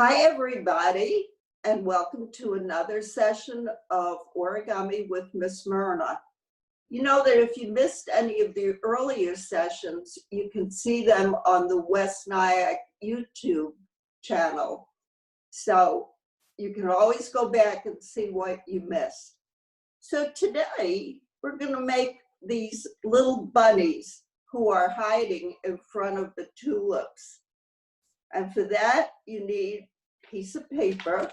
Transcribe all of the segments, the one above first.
Hi, everybody, and welcome to another session of Origami with Miss Myrna. You know that if you missed any of the earlier sessions, you can see them on the West Nyack YouTube channel. So you can always go back and see what you missed. So today, we're going to make these little bunnies who are hiding in front of the tulips. And for that, you need a piece of paper,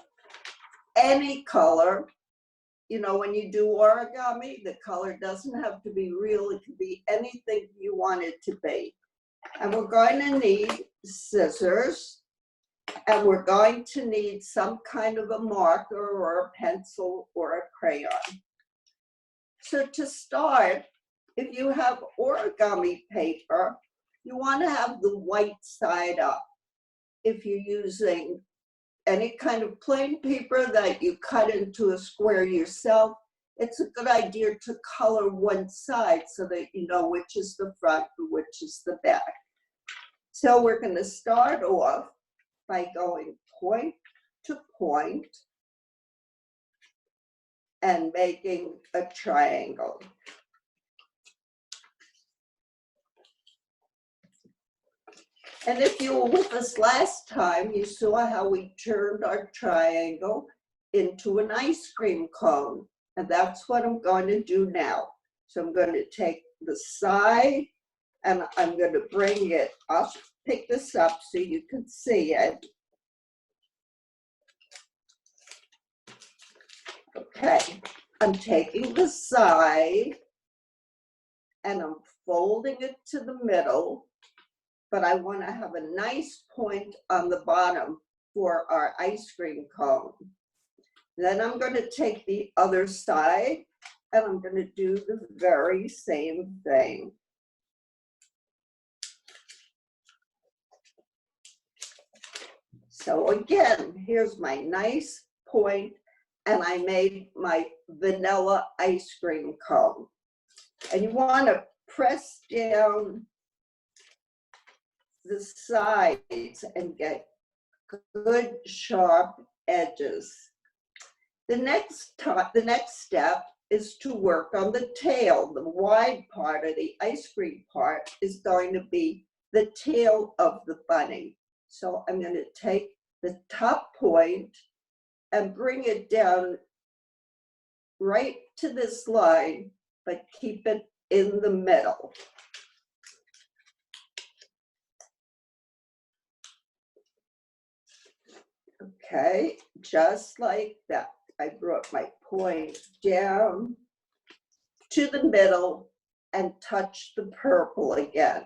any color. You know, when you do origami, the color doesn't have to be real. It can be anything you want it to be. And we're going to need scissors, and we're going to need some kind of a marker or a pencil or a crayon. So to start, if you have origami paper, you want to have the white side up. If you're using any kind of plain paper that you cut into a square yourself, it's a good idea to color one side so that you know which is the front and which is the back. So we're going to start off by going point to point and making a triangle. And if you were with us last time, you saw how we turned our triangle into an ice cream cone. And that's what I'm going to do now. So I'm going to take the side and I'm going to bring it. I'll pick this up so you can see it. Okay, I'm taking the side and I'm folding it to the middle. But I want to have a nice point on the bottom for our ice cream cone. Then I'm going to take the other side and I'm going to do the very same thing. So again, here's my nice point, and I made my vanilla ice cream cone. And you want to press down the sides and get good sharp edges. The next step is to work on the tail. The wide part of the ice cream part is going to be the tail of the bunny. So I'm going to take the top point and bring it down right to this line, but keep it in the middle. Okay, just like that. I brought my point down to the middle and touched the purple again.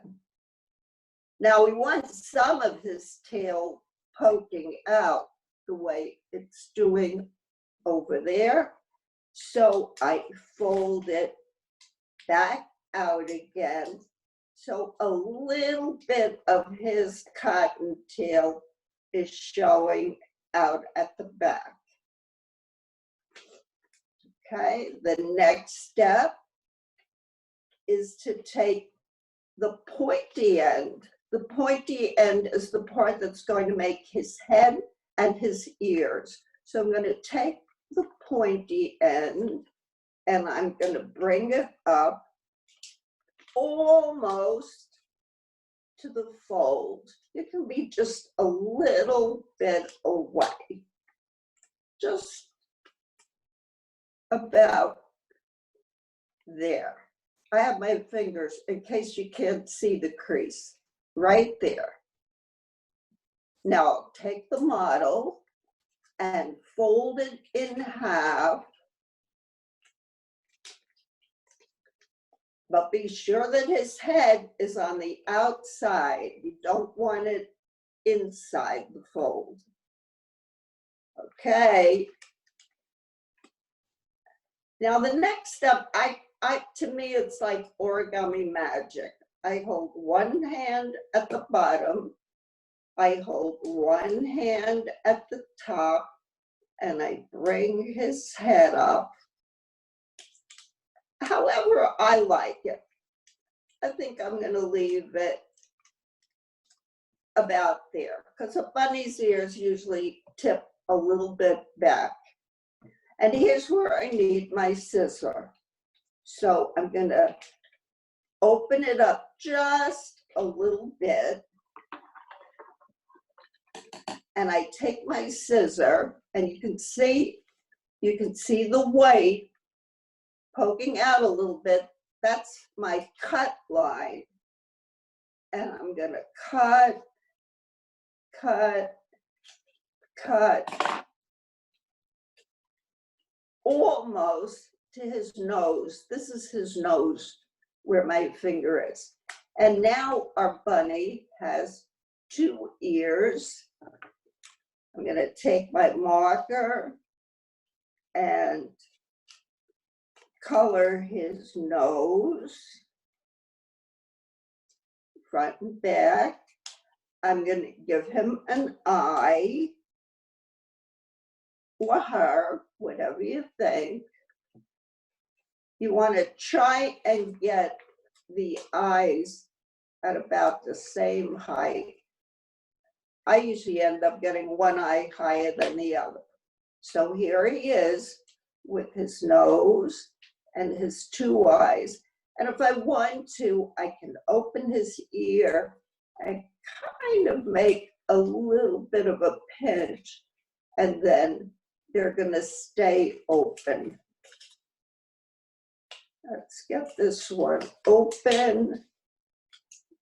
Now we want some of his tail poking out the way it's doing over there. So I fold it back out again. So a little bit of his cottontail is showing out at the back. Okay, the next step is to take the pointy end. The pointy end is the part that's going to make his head and his ears. So I'm going to take the pointy end and I'm going to bring it up almost to the fold. It can be just a little bit away, just about there. I have my fingers, in case you can't see the crease, right there. Now I'll take the model and fold it in half, but be sure that his head is on the outside. You don't want it inside the fold. Okay. Now the next step, to me, it's like origami magic. I hold one hand at the bottom, I hold one hand at the top, and I bring his head up. However I like it. I think I'm going to leave it about there, because a bunny's ears usually tip a little bit back. And here's where I need my scissor. So I'm gonna open it up just a little bit. And I take my scissor, and you can see the white poking out a little bit. That's my cut line. And I'm gonna cut, almost to his nose. This is his nose where my finger is. And now our bunny has 2 ears. I'm gonna take my marker and color his nose, front and back. I'm gonna give him an eye, or her, whatever you think. You wanna try and get the eyes at about the same height. I usually end up getting one eye higher than the other. So here he is with his nose and his 2 eyes. And if I want to, I can open his ear and kind of make a little bit of a pinch, and then they're gonna stay open. Let's get this one open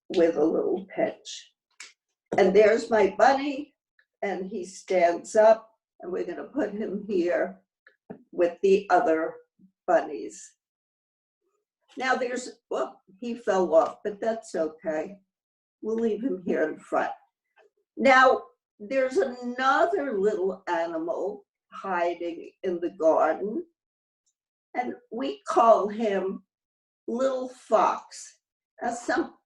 with a little pinch. And there's my bunny, and he stands up, and we're gonna put him here with the other bunnies. Now he fell off, but that's okay. We'll leave him here in front. Now, there's another little animal hiding in the garden, and we call him Little Fox. Now, some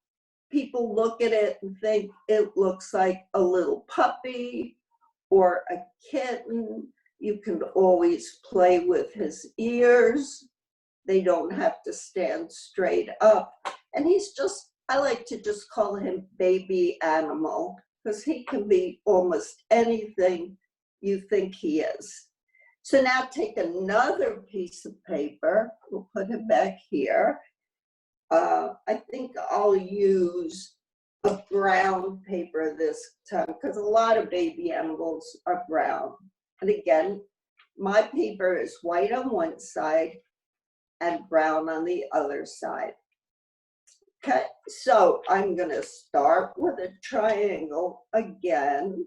people look at it and think it looks like a little puppy or a kitten. You can always play with his ears. They don't have to stand straight up. And I like to just call him baby animal, because he can be almost anything you think he is. So now take another piece of paper. We'll put him back here. I think I'll use a brown paper this time, because a lot of baby animals are brown. And again, my paper is white on one side and brown on the other side. Okay, so I'm gonna start with a triangle again.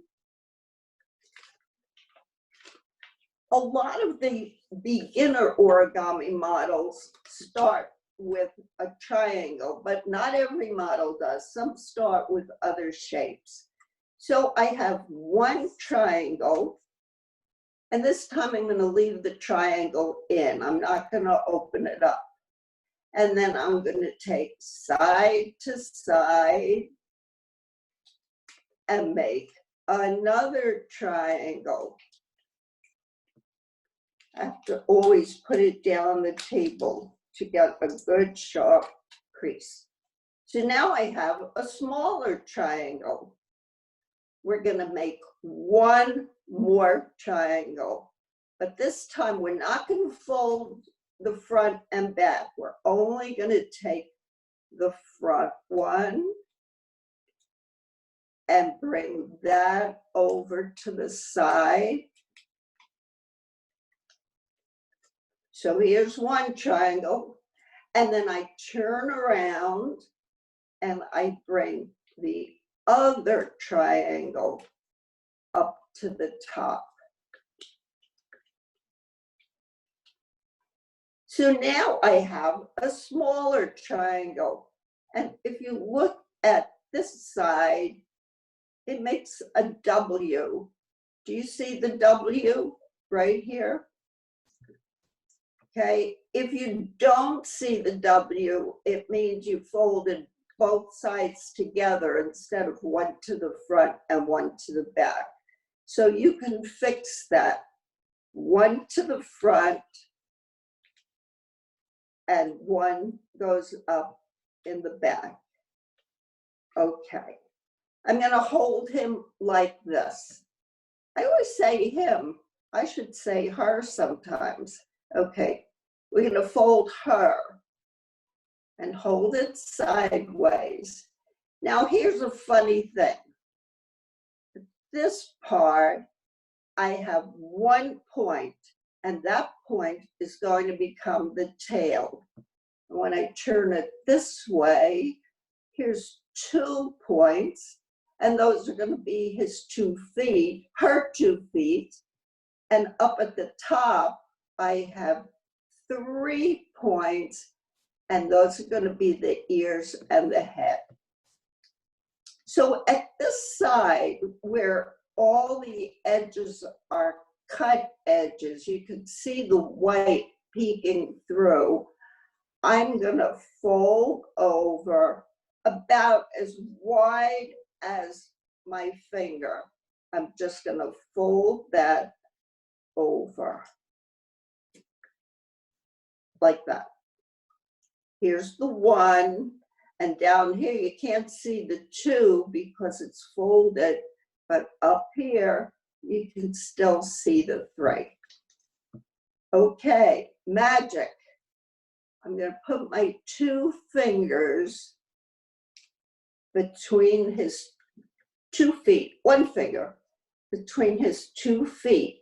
A lot of the beginner origami models start with a triangle, but not every model does. Some start with other shapes. So I have one triangle, and this time I'm going to leave the triangle in. I'm not going to open it up. And then I'm going to take side to side and make another triangle. I have to always put it down on the table to get a good sharp crease. So now I have a smaller triangle. We're gonna make one more triangle, but this time we're not gonna fold the front and back. We're only gonna take the front one and bring that over to the side. So here's one triangle, and then I turn around and I bring the other triangle up to the top. So now I have a smaller triangle, and if you look at this side, it makes a W. Do you see the W right here? Okay, if you don't see the W, it means you folded both sides together instead of one to the front and one to the back. So you can fix that. One to the front and one goes up in the back. Okay, I'm going to hold him like this. I always say him. I should say her sometimes. Okay, we're going to fold her and hold it sideways. Now, here's a funny thing. This part, I have one point, and that point is going to become the tail. And when I turn it this way, here's 2 points, and those are going to be his 2 feet, her 2 feet. And up at the top, I have 3 points, and those are going to be the ears and the head. So at this side, where all the edges are cut edges, you can see the white peeking through. I'm going to fold over about as wide as my finger. I'm just going to fold that over like that. Here's the 1, and down here you can't see the 2 because it's folded, but up here you can still see the 3. Okay, magic. I'm going to put my 2 fingers between his 2 feet, 1 finger between his 2 feet,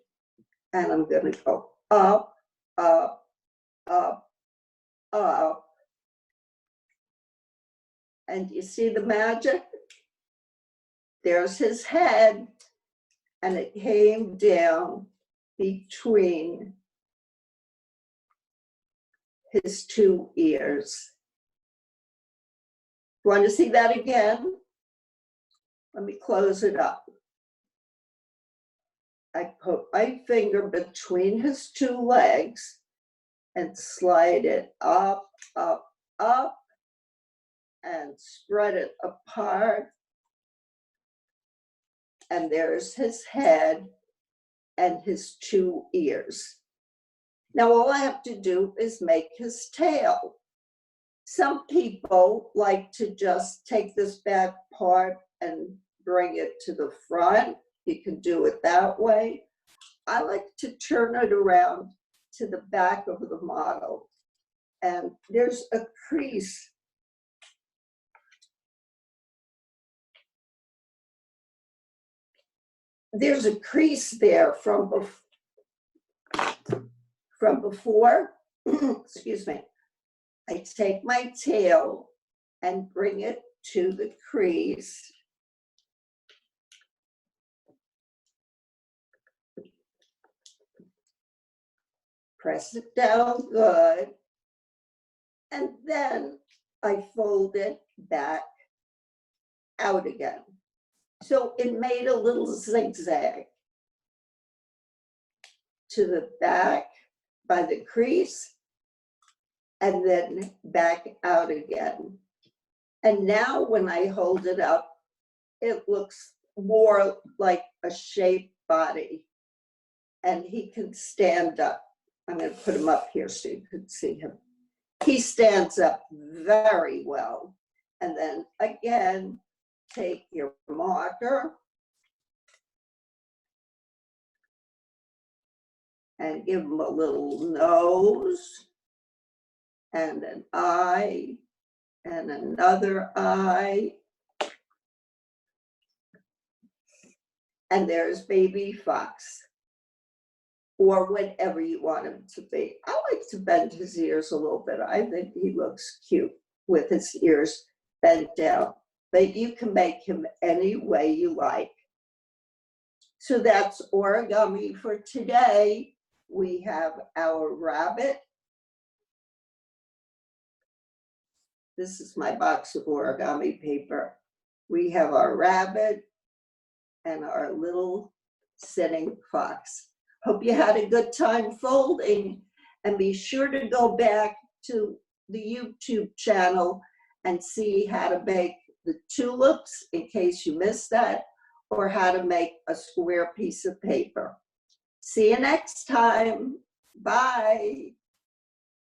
and I'm going to go up, up, up, up. And you see the magic? There's his head, and it came down between his 2 ears. Want to see that again? Let me close it up. I put my finger between his 2 legs and slide it up, up, up, and spread it apart. And there's his head and his 2 ears. Now all I have to do is make his tail. Some people like to just take this back part and bring it to the front. You can do it that way. I like to turn it around to the back of the model. And there's a crease. There's a crease there from before. Excuse me. I take my tail and bring it to the crease. Press it down good. And then I fold it back out again. So it made a little zigzag to the back by the crease and then back out again. And now when I hold it up, it looks more like a shaped body, and he can stand up. I'm going to put him up here so you can see him. He stands up very well. And then again, take your marker and give him a little nose and an eye and another eye. And there's baby fox, or whatever you want him to be. I like to bend his ears a little bit. I think he looks cute with his ears bent down, but you can make him any way you like. So that's origami for today. We have our rabbit. This is my box of origami paper. We have our rabbit and our little sitting fox. Hope you had a good time folding, and be sure to go back to the YouTube channel and see how to make the tulips in case you missed that, or how to make a square piece of paper. See you next time. Bye.